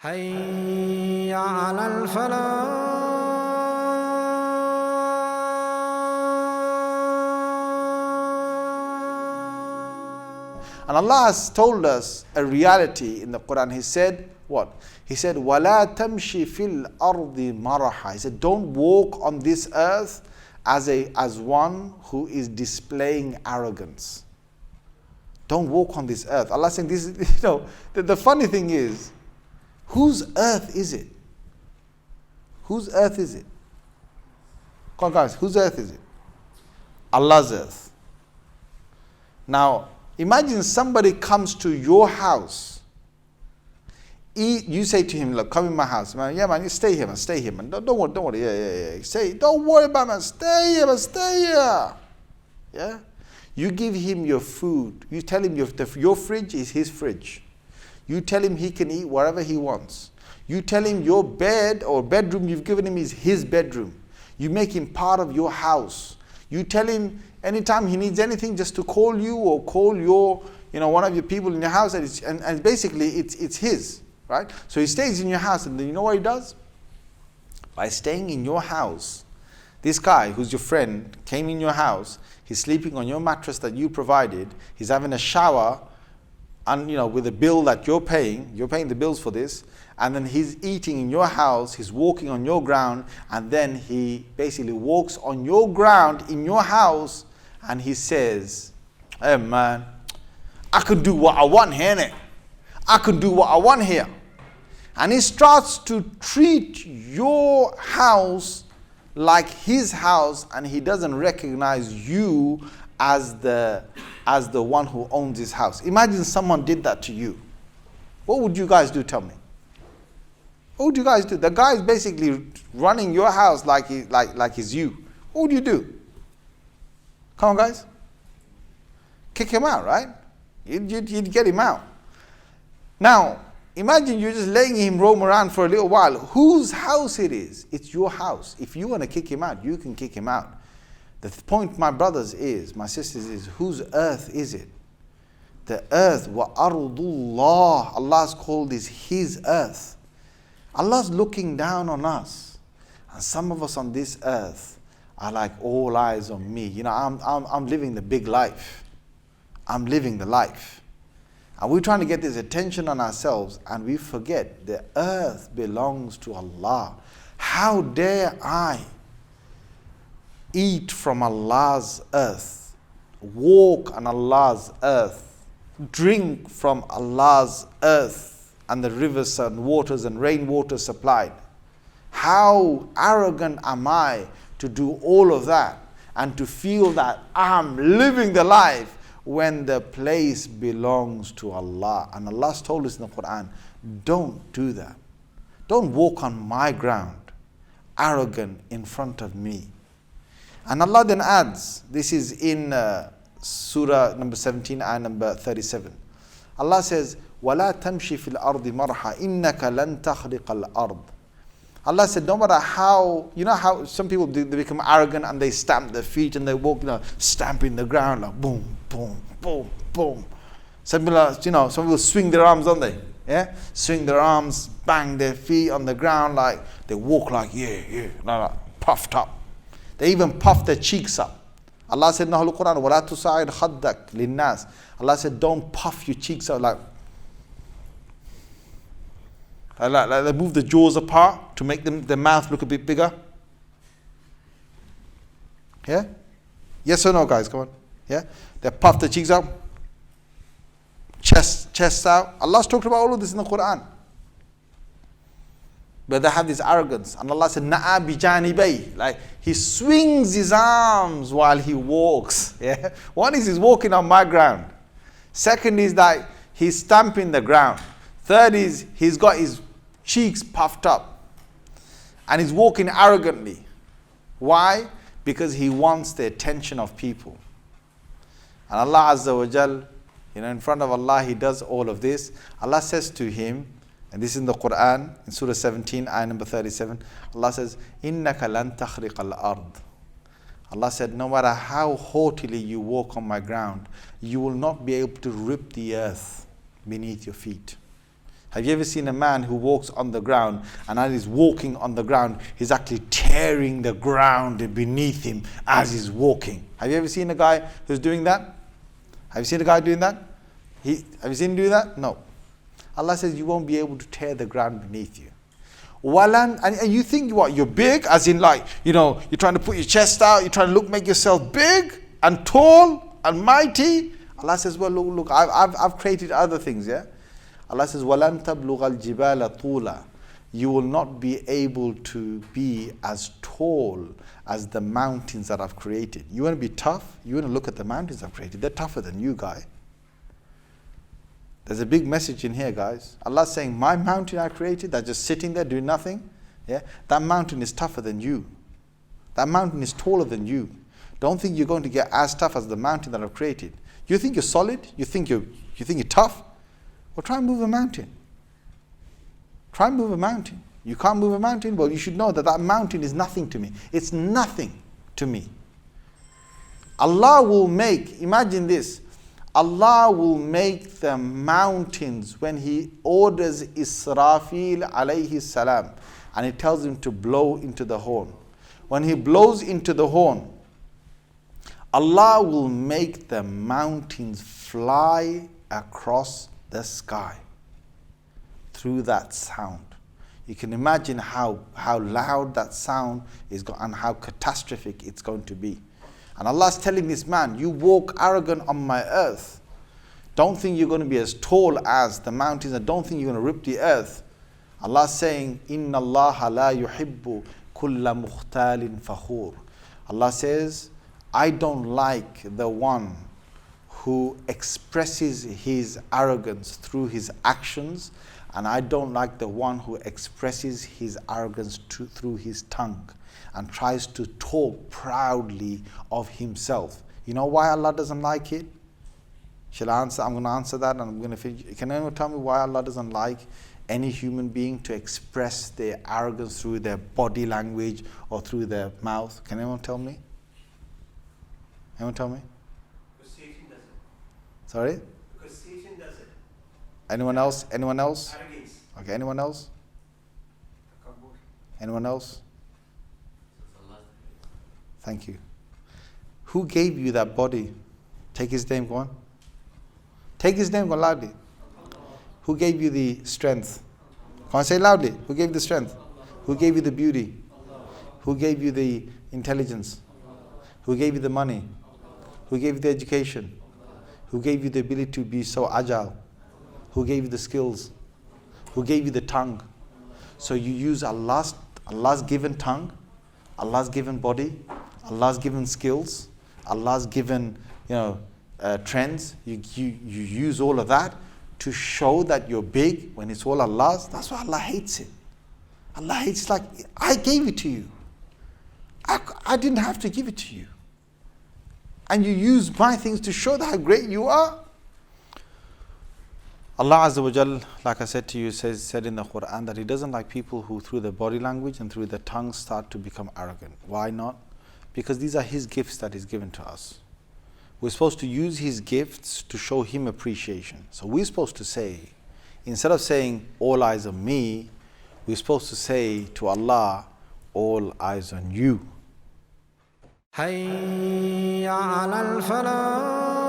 حي على الفلاح. And Allah has told us a reality in the Quran. He said, what? He said, وَلَا تَمْشِ فِي الْأَرْضِ مَرَحًا. He said, don't walk on this earth as one who is displaying arrogance. Don't walk on this earth. Allah saying this, the funny thing is, whose earth is it? Whose earth is it? Come on guys, whose earth is it? Allah's earth. Now, imagine somebody comes to your house. You say to him, look, come in my house. Man, yeah, man, you stay here, man, stay here, man. Don't worry, yeah. Say, don't worry about man, stay here, man, stay here. Yeah? You give him your food. You tell him your fridge is his fridge. You tell him he can eat whatever he wants. You tell him your bed or bedroom you've given him is his bedroom. You make him part of your house. You tell him anytime he needs anything just to call you or call your, one of your people in your house, and basically it's his, right? So he stays in your house, and then you know what he does? By staying in your house, this guy who's your friend came in your house, he's sleeping on your mattress that you provided, he's having a shower, and with the bill that you're paying the bills for this, and then he's eating in your house, he's walking on your ground, and then he basically walks on your ground in your house, and he says, hey man, I can do what I want here, innit? I can do what I want here. And he starts to treat your house like his house, and he doesn't recognize you as the one who owns his house. Imagine someone did that to you. What would you guys do? Tell me. What would you guys do? The guy is basically running your house like he's you. What would you do? Come on, guys. Kick him out, right? You'd get him out. Now, imagine you're just letting him roam around for a little while. Whose house it is? It's your house. If you want to kick him out, you can kick him out. The point, my brothers, my sisters, is whose earth is it? The earth, wa ardullah, Allah's called is His earth. Allah's looking down on us, and some of us on this earth are like all eyes on me. I'm living the big life. I'm living the life, and we're trying to get this attention on ourselves, and we forget the earth belongs to Allah. How dare I eat from Allah's earth, walk on Allah's earth, drink from Allah's earth, and the rivers and waters and rainwater supplied. How arrogant am I to do all of that and to feel that I'm living the life when the place belongs to Allah? And Allah's told us in the Quran, don't do that. Don't walk on my ground, arrogant in front of me. And Allah then adds, this is in Surah number 17 and number 37. Allah says, وَلَا تَمْشِ فِي الْأَرْضِ مَرْحًا إِنَّكَ لَن تَخْرِقَ الْأَرْضِ. Allah said, no matter how, how some people they become arrogant and they stamp their feet and they walk, stamping the ground like boom, boom, boom, boom. Some people swing their arms, don't they? Yeah? Swing their arms, bang their feet on the ground like they walk like, puffed up. They even puff their cheeks up. Allah said in the Holy Quran, وَلَا تُسَعِرْ خَدَّكْ لِلنَّاسِ. Allah said, don't puff your cheeks out like they move the jaws apart to make their mouth look a bit bigger. Yeah? Yes or no, guys? Come on. Yeah? They puff their cheeks up. Chest out. Allah's talked about all of this in the Quran. But they have this arrogance. And Allah said, Na'a bijanibay. Like he swings his arms while he walks. Yeah? One is he's walking on my ground. Second is that he's stamping the ground. Third is he's got his cheeks puffed up. And he's walking arrogantly. Why? Because he wants the attention of people. And Allah Azza wa Jal, in front of Allah, he does all of this. Allah says to him, and this is in the Quran, in Surah 17, ayah number 37, Allah says, إِنَّكَ لَن تَخْرِقَ الْأَرْضِ. Allah said, no matter how haughtily you walk on my ground, you will not be able to rip the earth beneath your feet. Have you ever seen a man who walks on the ground, and as he's walking on the ground, he's actually tearing the ground beneath him as he's walking? Have you ever seen a guy who's doing that? Have you seen a guy doing that? Have you seen him do that? No. Allah says you won't be able to tear the ground beneath you. And you think what? You're big, as in like, you're trying to put your chest out, you're trying to make yourself big and tall and mighty. Allah says, well, look, I've created other things, yeah? Allah says, وَلَن تَبْلُغَ الْجِبَالَ طُولًا. You will not be able to be as tall as the mountains that I've created. You want to be tough? You want to look at the mountains I've created. They're tougher than you, guy. There's a big message in here, guys. Allah's saying, my mountain I created, that's just sitting there doing nothing. Yeah, that mountain is tougher than you. That mountain is taller than you. Don't think you're going to get as tough as the mountain that I've created. You think you're solid? You think you're tough? Well, try and move a mountain. Try and move a mountain. You can't move a mountain? Well, you should know that that mountain is nothing to me. It's nothing to me. Allah will make, imagine this, Allah will make the mountains when He orders Israfil alayhi salam, and He tells him to blow into the horn. When He blows into the horn, Allah will make the mountains fly across the sky through that sound. You can imagine how loud that sound is and how catastrophic it's going to be. And Allah's telling this man, you walk arrogant on my earth. Don't think you're going to be as tall as the mountains, and don't think you're going to rip the earth. Allah's saying, Inna Allah la yuhibbu kulla mukhtalin fakhur. Allah says, I don't like the one who expresses his arrogance through his actions, and I don't like the one who expresses his arrogance through his tongue and tries to talk proudly of himself. You know why Allah doesn't like it? Shall I answer? I'm going to answer that, and I'm going to finish. Can anyone tell me why Allah doesn't like any human being to express their arrogance through their body language or through their mouth? Can anyone tell me? Anyone tell me? Because Satan does it. Sorry? Because Satan does it. Anyone else? Anyone else? Arrogance. Okay, anyone else? Anyone else? Thank you. Who gave you that body? Take his name, go on. Take his name, go on loudly. Who gave you the strength? Come on, say loudly. Who gave you the strength? Who gave you the beauty? Who gave you the intelligence? Who gave you the money? Who gave you the education? Who gave you the ability to be so agile? Who gave you the skills? Who gave you the tongue? So you use Allah's given tongue, Allah's given body, Allah's given skills, Allah's given trends. You use all of that to show that you're big when it's all Allah's. That's why Allah hates it. Allah hates it. Like, I gave it to you. I didn't have to give it to you. And you use my things to show that how great you are. Allah Azza wa Jal, like I said to you, said in the Quran that He doesn't like people who through their body language and through their tongue start to become arrogant. Why not? Because these are His gifts that He's given to us. We're supposed to use His gifts to show Him appreciation. So we're supposed to say, instead of saying, all eyes on me, we're supposed to say to Allah, all eyes on you. حي على الفلاح